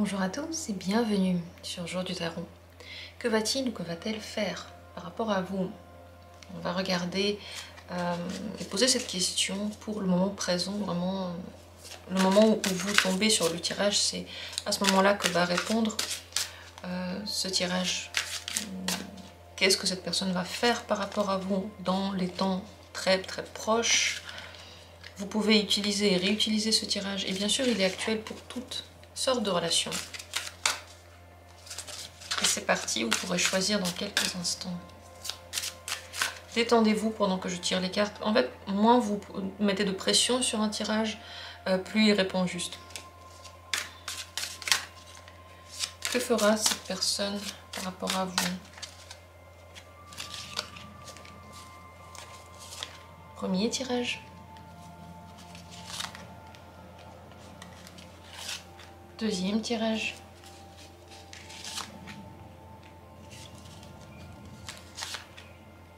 Bonjour à tous et bienvenue sur Jour du Tarot. Que va-t-il ou que va-t-elle faire par rapport à vous? On va regarder et poser cette question pour le moment présent, vraiment le moment où vous tombez sur le tirage, c'est à ce moment-là que va répondre ce tirage. Qu'est-ce que cette personne va faire par rapport à vous dans les temps très proches? Vous pouvez utiliser et réutiliser ce tirage et bien sûr il est actuel pour toutes sortes de relations. Et c'est parti, vous pourrez choisir dans quelques instants. Détendez-vous pendant que je tire les cartes. En fait, moins vous mettez de pression sur un tirage, plus il répond juste. Que fera cette personne par rapport à vous? Premier tirage. Deuxième tirage.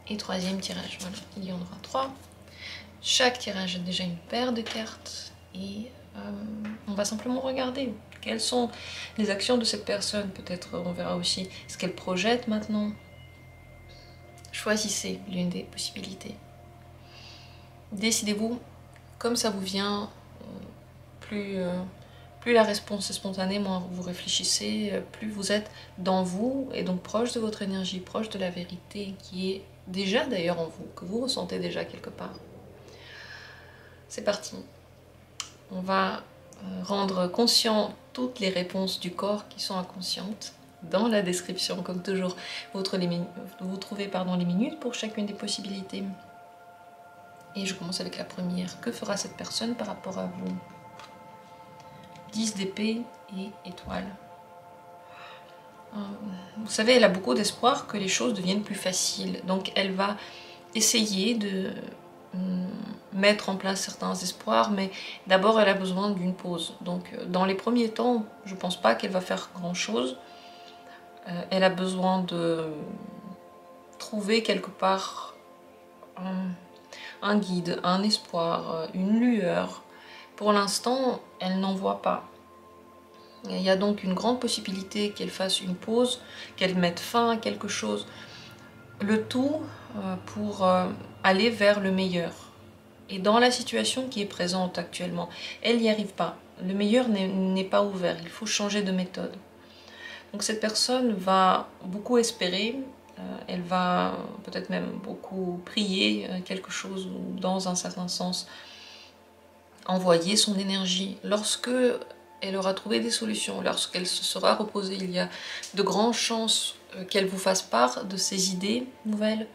Et troisième tirage, voilà, il y en aura 3. Chaque tirage a déjà une paire de cartes et on va simplement regarder quelles sont les actions de cette personne. Peut-être on verra aussi ce qu'elle projette maintenant. Choisissez l'une des possibilités. Décidez-vous comme ça vous vient. Plus la réponse est spontanée, moins vous réfléchissez, plus vous êtes dans vous et donc proche de votre énergie, proche de la vérité qui est déjà d'ailleurs en vous, que vous ressentez déjà quelque part. C'est parti. On va rendre conscient toutes les réponses du corps qui sont inconscientes. Dans la description, comme toujours, vous trouvez les minutes pour chacune des possibilités. Et je commence avec la première. Que fera cette personne par rapport à vous? 10 d'épée et étoile. Vous savez, elle a beaucoup d'espoir que les choses deviennent plus faciles. Donc elle va essayer de mettre en place certains espoirs, mais d'abord elle a besoin d'une pause. Donc dans les premiers temps, je ne pense pas qu'elle va faire grand chose. Elle a besoin de trouver quelque part un guide, un espoir, une lueur. Pour l'instant, elle n'en voit pas. Il y a donc une grande possibilité qu'elle fasse une pause, qu'elle mette fin à quelque chose. Le tout pour aller vers le meilleur. Et dans la situation qui est présente actuellement, elle n'y arrive pas. Le meilleur n'est pas ouvert, il faut changer de méthode. Donc cette personne va beaucoup espérer, elle va peut-être même beaucoup prier quelque chose dans un certain sens, envoyer son énergie. Lorsque elle aura trouvé des solutions, lorsqu'elle se sera reposée, il y a de grandes chances qu'elle vous fasse part de ses idées nouvelles.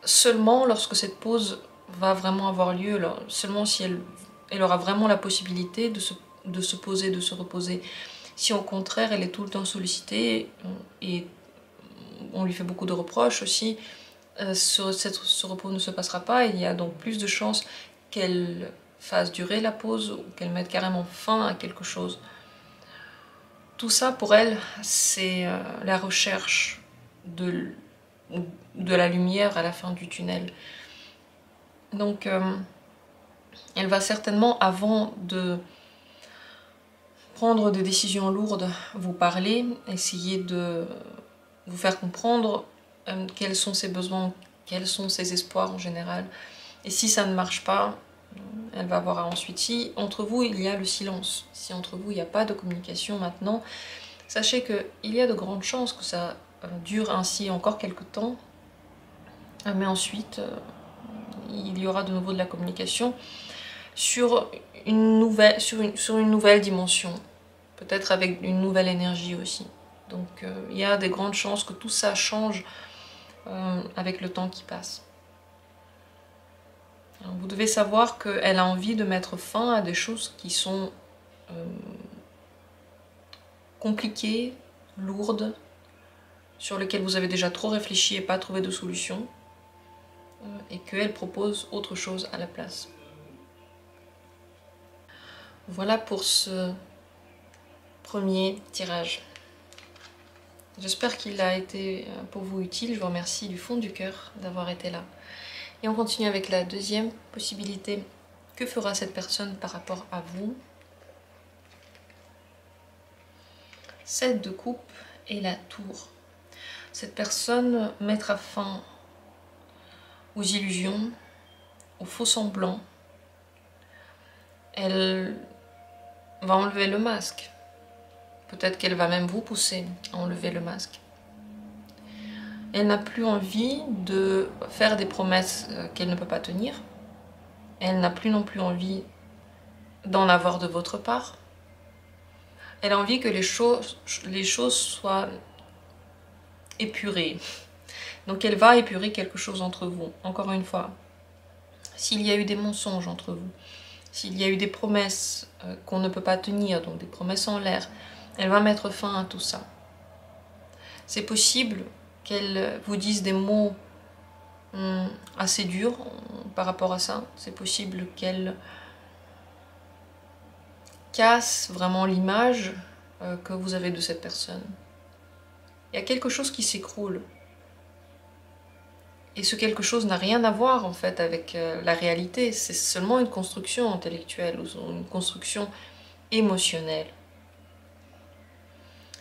Seulement lorsque cette pause va vraiment avoir lieu, seulement si elle aura vraiment la possibilité de se poser, de se reposer. Si au contraire elle est tout le temps sollicitée et on lui fait beaucoup de reproches aussi, ce repos ne se passera pas. Il y a donc plus de chances qu'elle fasse durer la pause ou qu'elle mette carrément fin à quelque chose. Tout ça pour elle, c'est la recherche de la lumière à la fin du tunnel. Donc elle va certainement, avant de prendre des décisions lourdes, vous parler, essayer de vous faire comprendre quels sont ses besoins, quels sont ses espoirs en général. Et si ça ne marche pas, elle va voir ensuite. Si entre vous il y a le silence, si entre vous il n'y a pas de communication maintenant, sachez qu'il y a de grandes chances que ça dure ainsi encore quelques temps, mais ensuite il y aura de nouveau de la communication sur une nouvelle dimension, peut-être avec une nouvelle énergie aussi. Donc il y a des grandes chances que tout ça change avec le temps qui passe. Alors, vous devez savoir qu'elle a envie de mettre fin à des choses qui sont compliquées, lourdes, sur lesquelles vous avez déjà trop réfléchi et pas trouvé de solution, et qu'elle propose autre chose à la place. Voilà pour ce premier tirage. J'espère qu'il a été pour vous utile. Je vous remercie du fond du cœur d'avoir été là. Et on continue avec la deuxième possibilité. Que fera cette personne par rapport à vous? 7 de coupe et la tour. Cette personne mettra fin aux illusions, aux faux semblants. Elle va enlever le masque. Peut-être qu'elle va même vous pousser à enlever le masque. Elle n'a plus envie de faire des promesses qu'elle ne peut pas tenir. Elle n'a plus non plus envie d'en avoir de votre part. Elle a envie que les choses soient épurées. Donc elle va épurer quelque chose entre vous. Encore une fois, s'il y a eu des mensonges entre vous, s'il y a eu des promesses qu'on ne peut pas tenir, donc des promesses en l'air, elle va mettre fin à tout ça. C'est possible qu'elle vous dise des mots assez durs par rapport à ça. C'est possible qu'elle casse vraiment l'image que vous avez de cette personne. Il y a quelque chose qui s'écroule. Et ce quelque chose n'a rien à voir en fait avec la réalité. C'est seulement une construction intellectuelle ou une construction émotionnelle.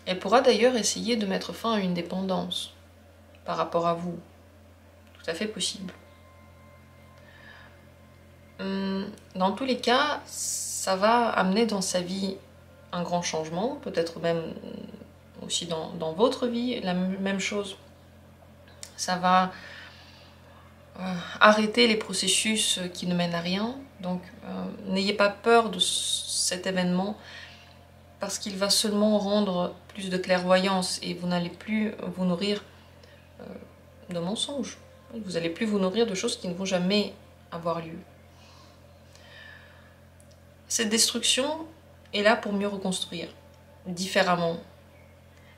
Elle pourra d'ailleurs essayer de mettre fin à une dépendance par rapport à vous. Tout à fait possible. Dans tous les cas, ça va amener dans sa vie un grand changement, peut-être même aussi dans votre vie, la même chose. Ça va arrêter les processus qui ne mènent à rien. Donc n'ayez pas peur de cet événement parce qu'il va seulement rendre plus de clairvoyance et vous n'allez plus vous nourrir de mensonges. Vous n'allez plus vous nourrir de choses qui ne vont jamais avoir lieu. Cette destruction est là pour mieux reconstruire, différemment.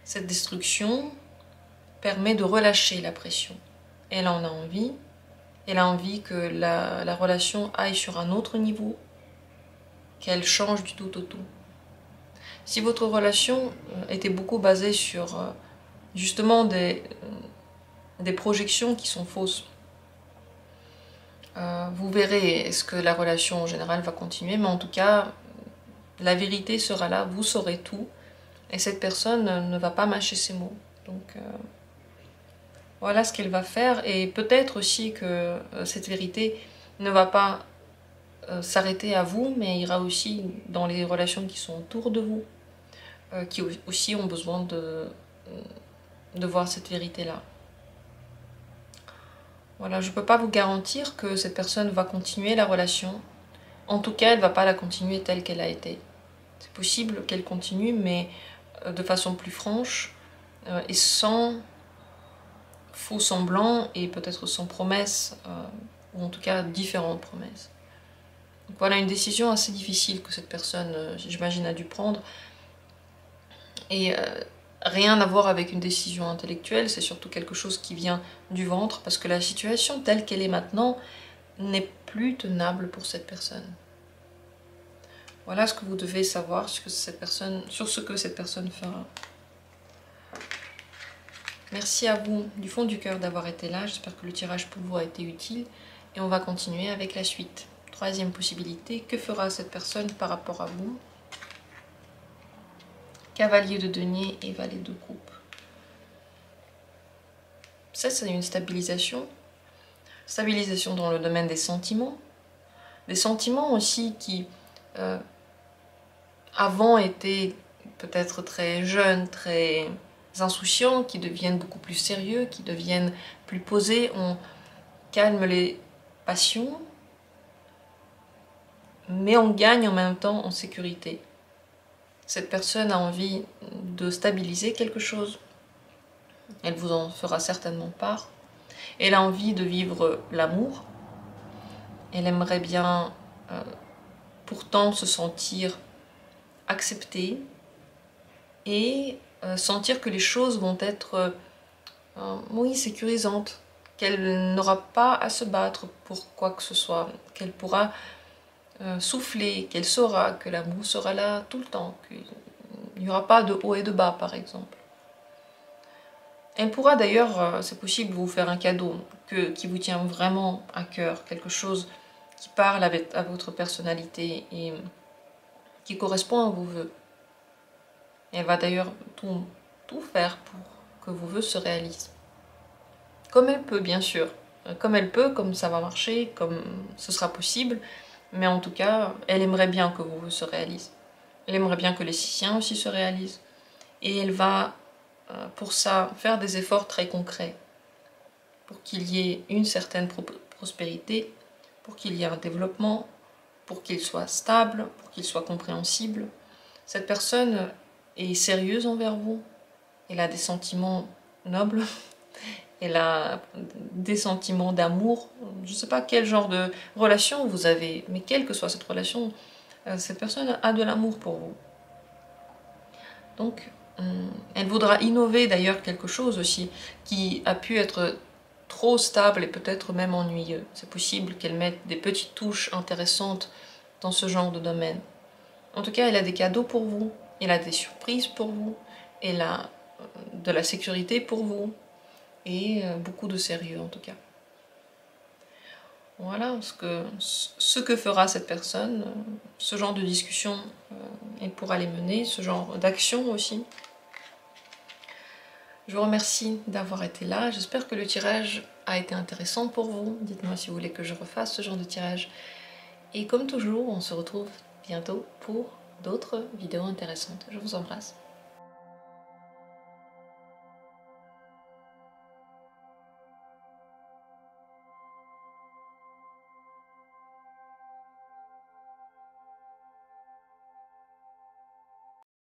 Cette destruction permet de relâcher la pression. Elle en a envie. Elle a envie que la relation aille sur un autre niveau, qu'elle change du tout au tout. Si votre relation était beaucoup basée sur justement des projections qui sont fausses, vous verrez est-ce que la relation en général va continuer, mais en tout cas, la vérité sera là, vous saurez tout, et cette personne ne va pas mâcher ses mots. Donc voilà ce qu'elle va faire, et peut-être aussi que cette vérité ne va pas s'arrêter à vous, mais ira aussi dans les relations qui sont autour de vous, qui aussi ont besoin de voir cette vérité-là. Voilà, je ne peux pas vous garantir que cette personne va continuer la relation. En tout cas, elle ne va pas la continuer telle qu'elle a été. C'est possible qu'elle continue, mais de façon plus franche et sans faux semblants et peut-être sans promesses, ou en tout cas différentes promesses. Donc voilà une décision assez difficile que cette personne, j'imagine, a dû prendre. Et rien à voir avec une décision intellectuelle, c'est surtout quelque chose qui vient du ventre, parce que la situation telle qu'elle est maintenant n'est plus tenable pour cette personne. Voilà ce que vous devez savoir sur ce que cette personne fera. Merci à vous du fond du cœur d'avoir été là, j'espère que le tirage pour vous a été utile, et on va continuer avec la suite. Troisième possibilité, que fera cette personne par rapport à vous? Cavalier de denier et valet de coupe. Ça, c'est une stabilisation. Stabilisation dans le domaine des sentiments. Des sentiments aussi qui, avant, étaient peut-être très jeunes, très insouciants, qui deviennent beaucoup plus sérieux, qui deviennent plus posés. On calme les passions, mais on gagne en même temps en sécurité. Cette personne a envie de stabiliser quelque chose. Elle vous en fera certainement part. Elle a envie de vivre l'amour. Elle aimerait bien pourtant se sentir acceptée et sentir que les choses vont être oui, sécurisantes, qu'elle n'aura pas à se battre pour quoi que ce soit, qu'elle pourra souffler, qu'elle saura que l'amour sera là tout le temps, qu'il n'y aura pas de haut et de bas par exemple. Elle pourra d'ailleurs, c'est possible, vous faire un cadeau qui vous tient vraiment à cœur, quelque chose qui parle à votre personnalité et qui correspond à vos vœux. Elle va d'ailleurs tout faire pour que vos vœux se réalisent. Comme elle peut, bien sûr. Comme elle peut, comme ça va marcher, comme ce sera possible. Mais en tout cas, elle aimerait bien que vos vœux se réalisent. Elle aimerait bien que les siens aussi se réalisent. Et elle va, pour ça, faire des efforts très concrets. Pour qu'il y ait une certaine prospérité, pour qu'il y ait un développement, pour qu'il soit stable, pour qu'il soit compréhensible. Cette personne est sérieuse envers vous. Elle a des sentiments nobles. Elle a des sentiments d'amour. Je ne sais pas quel genre de relation vous avez, mais quelle que soit cette relation, cette personne a de l'amour pour vous. Donc, elle voudra innover d'ailleurs quelque chose aussi qui a pu être trop stable et peut-être même ennuyeux. C'est possible qu'elle mette des petites touches intéressantes dans ce genre de domaine. En tout cas, elle a des cadeaux pour vous, elle a des surprises pour vous, elle a de la sécurité pour vous et beaucoup de sérieux en tout cas. Voilà ce que fera cette personne, ce genre de discussion, elle pourra les mener, ce genre d'action aussi. Je vous remercie d'avoir été là, j'espère que le tirage a été intéressant pour vous. Dites-moi si vous voulez que je refasse ce genre de tirage. Et comme toujours, on se retrouve bientôt pour d'autres vidéos intéressantes. Je vous embrasse.